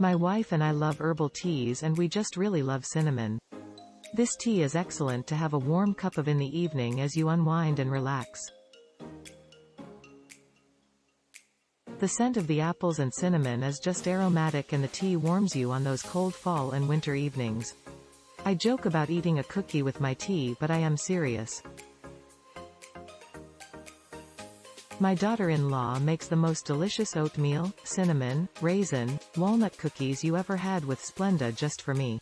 My wife and I love herbal teas and we just really love cinnamon. This tea is excellent to have a warm cup of in the evening as you unwind and relax. The scent of the apples and cinnamon is just aromatic and the tea warms you on those cold fall and winter evenings. I joke about eating a cookie with my tea, but I am serious. My daughter-in-law makes the most delicious oatmeal, cinnamon, raisin, walnut cookies you ever had with Splenda just for me.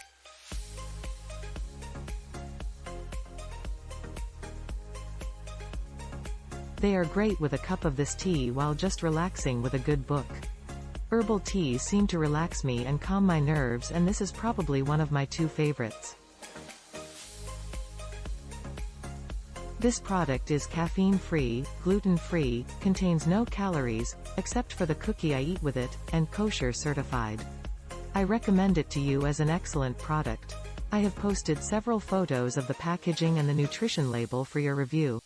They are great with a cup of this tea while just relaxing with a good book. Herbal teas seem to relax me and calm my nerves, and this is probably one of my 2 favorites. This product is caffeine-free, gluten-free, contains no calories, except for the cookie I eat with it, and kosher certified. I recommend it to you as an excellent product. I have posted several photos of the packaging and the nutrition label for your review.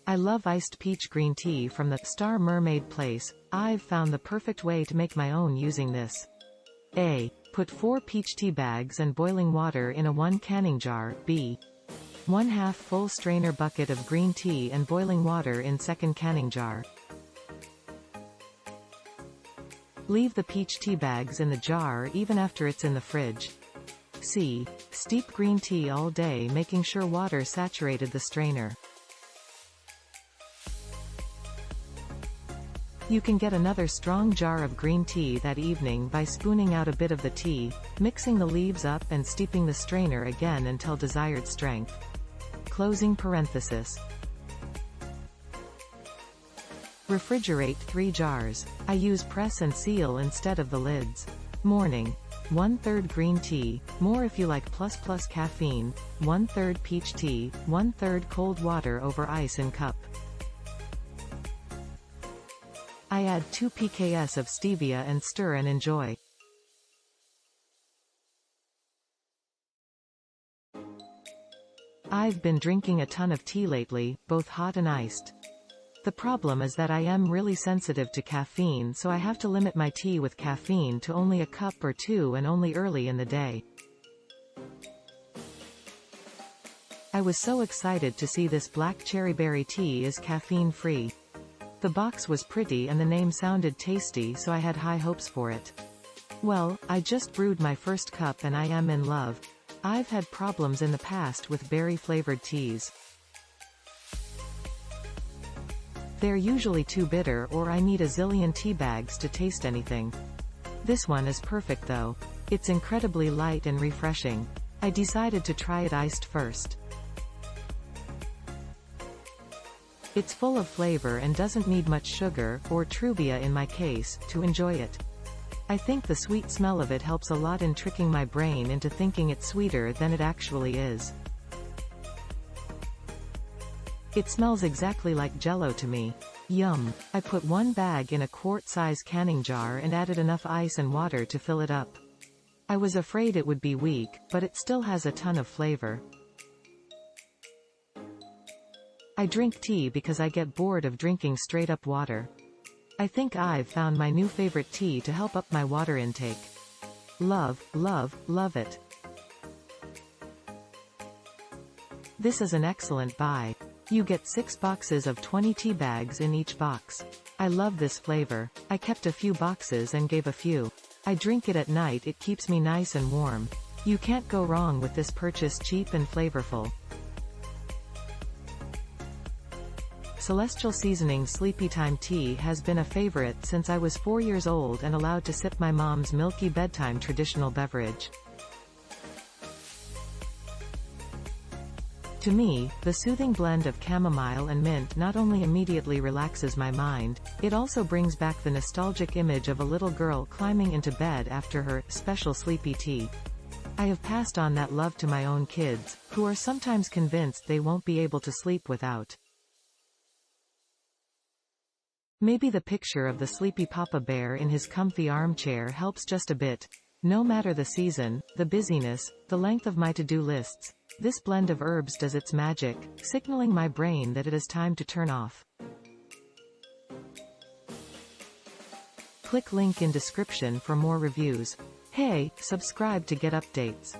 I love iced peach green tea from the Star Mermaid place. I've found the perfect way to make my own using this. A. Put 4 peach tea bags and boiling water in a 1 canning jar. B. 1/2 full strainer bucket of green tea and boiling water in 2nd canning jar. Leave the peach tea bags in the jar even after it's in the fridge. C. Steep green tea all day, making sure water saturated the strainer. You can get another strong jar of green tea that evening by spooning out a bit of the tea, mixing the leaves up and steeping the strainer again until desired strength. Closing parenthesis. Refrigerate 3 jars. I use press and seal instead of the lids. Morning. 1/3 green tea, more if you like plus caffeine, 1/3 peach tea, 1/3 cold water over ice in cup. I add 2 pks of stevia and stir and enjoy. I've been drinking a ton of tea lately, both hot and iced. The problem is that I am really sensitive to caffeine, so I have to limit my tea with caffeine to only a cup or 2 and only early in the day. I was so excited to see this black cherryberry tea is caffeine-free. The box was pretty and the name sounded tasty, so I had high hopes for it. Well, I just brewed my first cup and I am in love. I've had problems in the past with berry-flavored teas. They're usually too bitter or I need a zillion tea bags to taste anything. This one is perfect though. It's incredibly light and refreshing. I decided to try it iced first. It's full of flavor and doesn't need much sugar, or truvia in my case, to enjoy it. I think the sweet smell of it helps a lot in tricking my brain into thinking it's sweeter than it actually is. It smells exactly like Jell-O to me. Yum. I put 1 bag in a quart-size canning jar and added enough ice and water to fill it up. I was afraid it would be weak, but it still has a ton of flavor. I drink tea because I get bored of drinking straight-up water. I think I've found my new favorite tea to help up my water intake. Love, love, love it. This is an excellent buy. You get 6 boxes of 20 tea bags in each box. I love this flavor. I kept a few boxes and gave a few. I drink it at night, it keeps me nice and warm. You can't go wrong with this purchase, cheap and flavorful. Celestial Seasonings Sleepytime Tea has been a favorite since I was 4 years old and allowed to sip my mom's milky bedtime traditional beverage. To me, the soothing blend of chamomile and mint not only immediately relaxes my mind, it also brings back the nostalgic image of a little girl climbing into bed after her special sleepy tea. I have passed on that love to my own kids, who are sometimes convinced they won't be able to sleep without. Maybe the picture of the sleepy Papa Bear in his comfy armchair helps just a bit. No matter the season, the busyness, the length of my to-do lists, this blend of herbs does its magic, signaling my brain that it is time to turn off. Click link in description for more reviews. Hey, subscribe to get updates.